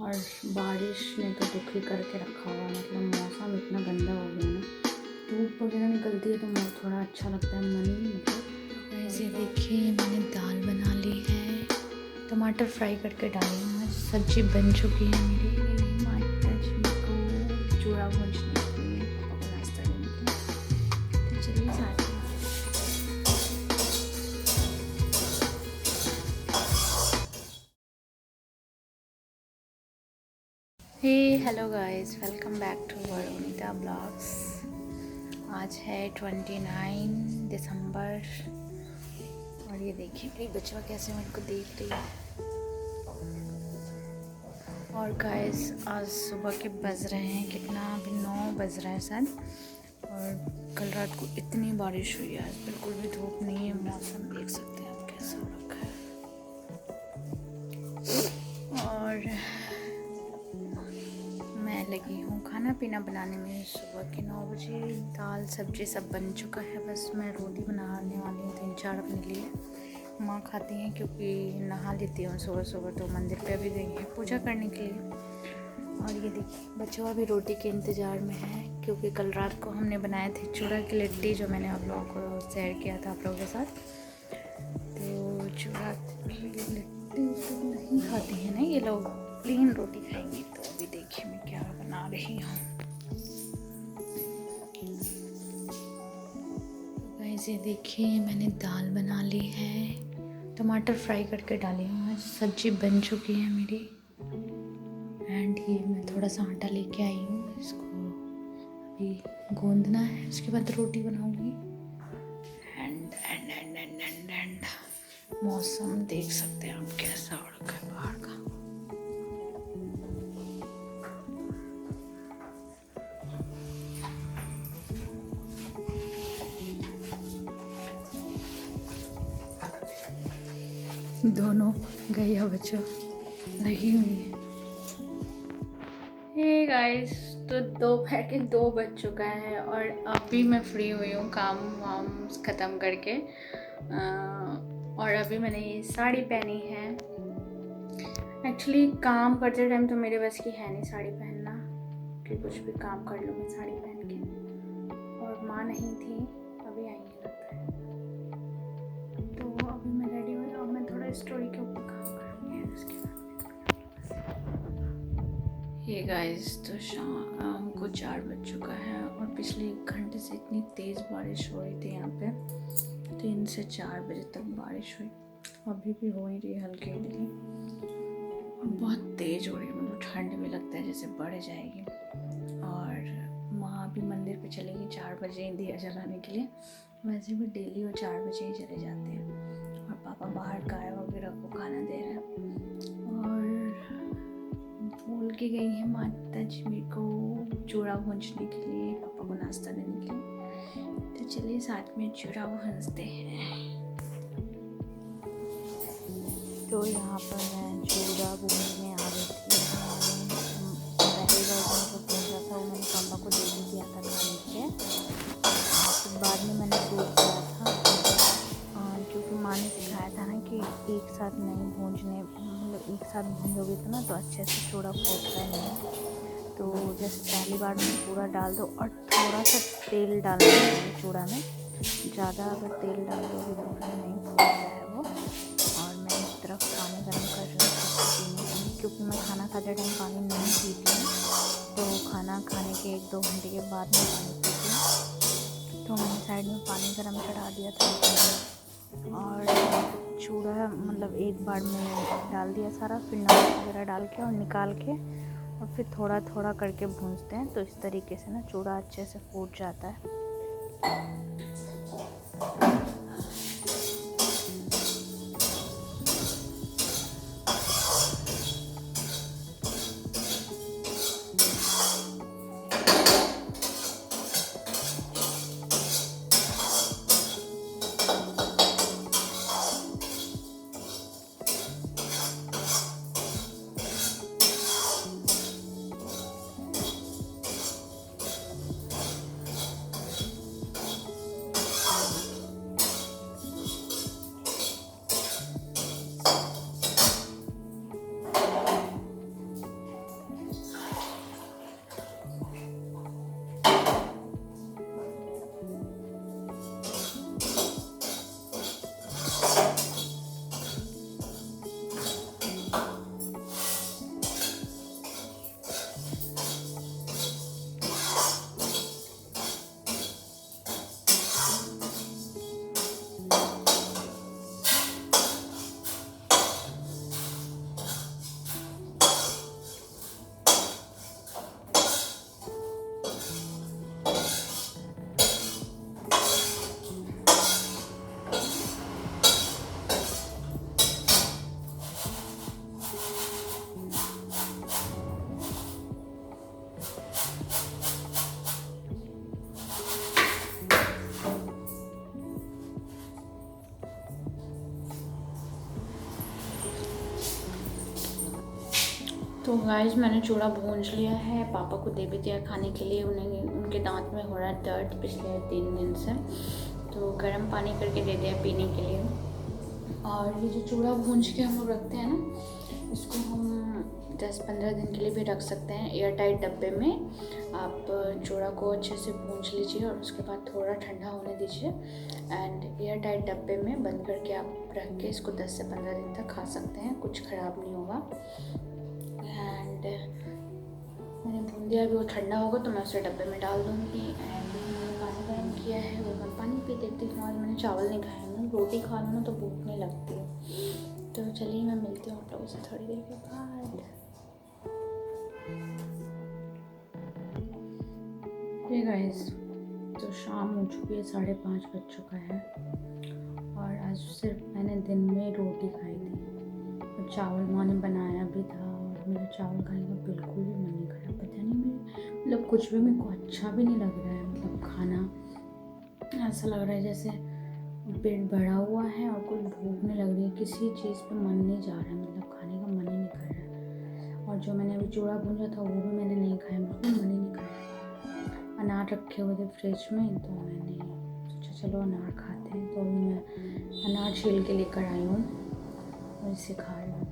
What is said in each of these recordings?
और बारिश ने तो दुखी करके रखा हुआ, मतलब मौसम इतना गंदा हो गया ना, धूप वगैरह निकलती है तो थोड़ा अच्छा लगता है मन ही, मतलब। ऐसे देखिए मैंने दाल बना ली है, टमाटर फ्राई करके डाली है, सब्जी बन चुकी है मेरी। माता जी को चूड़ा भूनने के लिए, पापा को नाश्ता देने के लिए, तो चलिए साथ में। Hey hello guys, welcome back to Varunita blogs. आज है 29 दिसंबर और ये देखिए मेरी बच्चा कैसे मेरे को देख रही है। और गाइस आज सुबह के बज रहे हैं कितना, अभी 9 बज रहा है शायद। और कल रात को इतनी बारिश हुई है, आज बिल्कुल भी धूप नहीं है, मौसम देख सकते हैं आप कैसा हो रखा है। और मैं लगी हूँ खाना पीना बनाने में। सुबह के 9 बजे दाल सब्जी सब बन चुका है, बस मैं रोटी बनाने वाली हूँ 3-4 अपने लिए। माँ खाती हैं क्योंकि नहा लेती हूँ सुबह सुबह, तो मंदिर पे भी गई हैं पूजा करने के लिए। और ये देखिए बच्चा भी रोटी के इंतज़ार में है, क्योंकि कल रात को हमने बनाए थे चूड़ा की लिट्टी, जो मैंने आप लोगों को शेयर किया था आप लोगों के साथ। तो चूड़ा की लिट्टी तो नहीं खाते हैं ना ये लोग, प्लेन रोटी खाएंगे। तो अभी देखिए मैं क्या बना रही हूँ। वैसे देखिए मैंने दाल बना ली है, टमाटर फ्राई करके डाली हूँ, सब्जी बन चुकी है मेरी। एंड ये मैं थोड़ा सा आटा लेके आई हूँ, इसको अभी गूंदना है, उसके बाद रोटी बनाऊंगी। And and and and and and मौसम देख सकते हैं आप कैसा हो रखा है बाहर का। दोनों गैया बच्चा लगी हुई है। हे गाइस, तो दोपहर के 2 बज चुका है और अभी मैं फ्री हुई हूँ काम वाम ख़त्म करके। और अभी मैंने ये साड़ी पहनी है। एक्चुअली काम करते टाइम तो मेरे बस की है नहीं साड़ी पहनना, कि कुछ भी काम कर लूँ मैं साड़ी पहन के। और माँ नहीं थी, अभी आएंगे लगता है, तो अभी मैं रेडी हुई और मैं थोड़ा स्टोरी के ऊपर काम करूँगी उसके बाद। ये गाइस तो शाम को 4 बज चुका है और पिछले 1 घंटे से इतनी तेज़ बारिश हो रही थी यहाँ पे, 3 से 4 बजे तक बारिश हुई। अभी भी हो ही रही है हल्की हल्की और बहुत तेज़ हो रही है, मतलब ठंड भी लगता है जैसे बढ़ जाएगी। और माँ भी मंदिर पे चलेगी 4 बजे दिया जलाने के लिए, वैसे भी डेली वो 4 बजे ही चले जाते हैं। और पापा बाहर गाय वगैरह को खाना दे रहे हैं। और बोल के गई है माता जी मेरे को चूड़ा भूनने के लिए, पापा को नाश्ता देने के लिए। तो चलिए साथ में चूड़ा भूनते हैं। तो यहाँ पर मैं चूड़ा भूनने आ रही थी, रहेगा जो भूजा था वो मैंने पापा को दे भी दिया था खाने के। फिर बाद में मैंने दूध दिया था, क्योंकि माँ ने सिखाया था ना कि एक साथ नहीं भूनने, मतलब एक साथ भूनोगे तो ना तो अच्छे से चूड़ा फूटता नहीं। तो जैसे पहली बार में पूरा डाल दो और थोड़ा सा तेल डालना है चूड़ा में, ज़्यादा अगर तेल डाल दोगे तो फिर नहीं फूटता है वो। और मैं इस तरफ पानी गर्म कर रही हूँ पीने के लिए, क्योंकि मैं खाना खाते टाइम पानी नहीं पीती हूँ, तो खाना खाने के 1-2 घंटे के बाद मैं पानी पीती हूँ। तो मैंने साइड में पानी गर्म चढ़ा दिया था और चूड़ा मतलब एक बार में डाल दिया सारा, फिर नमक वगैरह डाल के और निकाल के और फिर थोड़ा थोड़ा करके भूनते हैं, तो इस तरीके से ना चूड़ा अच्छे से फूट जाता है। तो गाइस मैंने चूड़ा भूंज लिया है, पापा को दे भी दिया खाने के लिए। उन्हें उनके दांत में हो रहा है दर्द पिछले 3 दिन से, तो गर्म पानी करके दे दिया पीने के लिए। और ये जो चूड़ा भूंज के हम लोग रखते हैं ना, इसको हम 10-15 दिन के लिए भी रख सकते हैं एयर टाइट डब्बे में। आप चूड़ा को अच्छे से भूंज लीजिए और उसके बाद थोड़ा ठंडा होने दीजिए एंड एयर टाइट डब्बे में बंद करके आप रख के इसको 10 से 15 दिन तक खा सकते हैं, कुछ ख़राब नहीं होगा। एंड मैंने भून दिया, अभी वो ठंडा होगा तो मैं उसे डब्बे में डाल दूँगी। एंड मैंने पानी गर्म किया है, वो मैं पानी पी देती हूँ। आज मैंने चावल नहीं खाया, मैं रोटी खा लूँ ना तो भूख नहीं लगती है। तो चलिए मैं मिलती हूँ आप लोगों से थोड़ी देर के बाद। हे गाइस, तो शाम हो चुकी है, 5:30 बज चुका है और आज सिर्फ मैंने दिन में रोटी खाई थी और चावल माँ ने बनाया भी था और मेरा चावल खाने का बिल्कुल भी मन नहीं कर रहा। पता नहीं मेरे मतलब कुछ भी मेरे को अच्छा भी नहीं लग रहा है। मतलब खाना ऐसा लग रहा है जैसे पेट भरा हुआ है और कोई भूख नहीं लग रही है, किसी चीज़ पे मन नहीं जा रहा है, मतलब खाने का मन ही नहीं कर रहा है। और जो मैंने अभी चूड़ा भूंजा था वो भी मैंने नहीं खाया, बिल्कुल मन ही नहीं कर रहा है। अनार रखे हुए थे फ्रिज में तो मैंने सोचा चलो अनार खाते हैं, तो अभी मैं अनार छील के लेकर आई हूँ और इसे खा रही हूँ।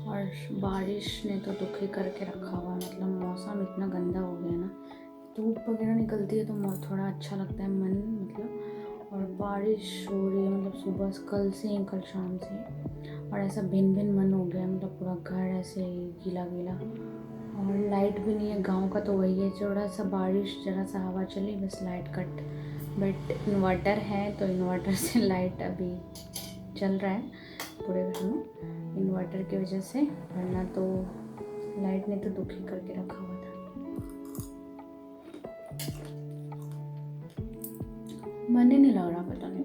और बारिश ने तो दुखी करके रखा हुआ है, मतलब मौसम इतना गंदा हो गया ना, धूप वगैरह निकलती है तो थोड़ा अच्छा लगता है मन, मतलब। और बारिश हो रही है मतलब सुबह कल से ही, कल शाम से, और ऐसा भिन भिन मन हो गया, मतलब पूरा घर ऐसे गीला गीला। और लाइट भी नहीं है, गांव का तो वही है, थोड़ा सा बारिश जरा सा हवा चली बस लाइट कट। बट इन्वर्टर है तो इन्वर्टर से लाइट अभी चल रहा है पूरे घर में इन्वर्टर की वजह से, वरना तो लाइट ने तो दुखी करके रखा हुआ था। मन ही नहीं लग रहा, पता नहीं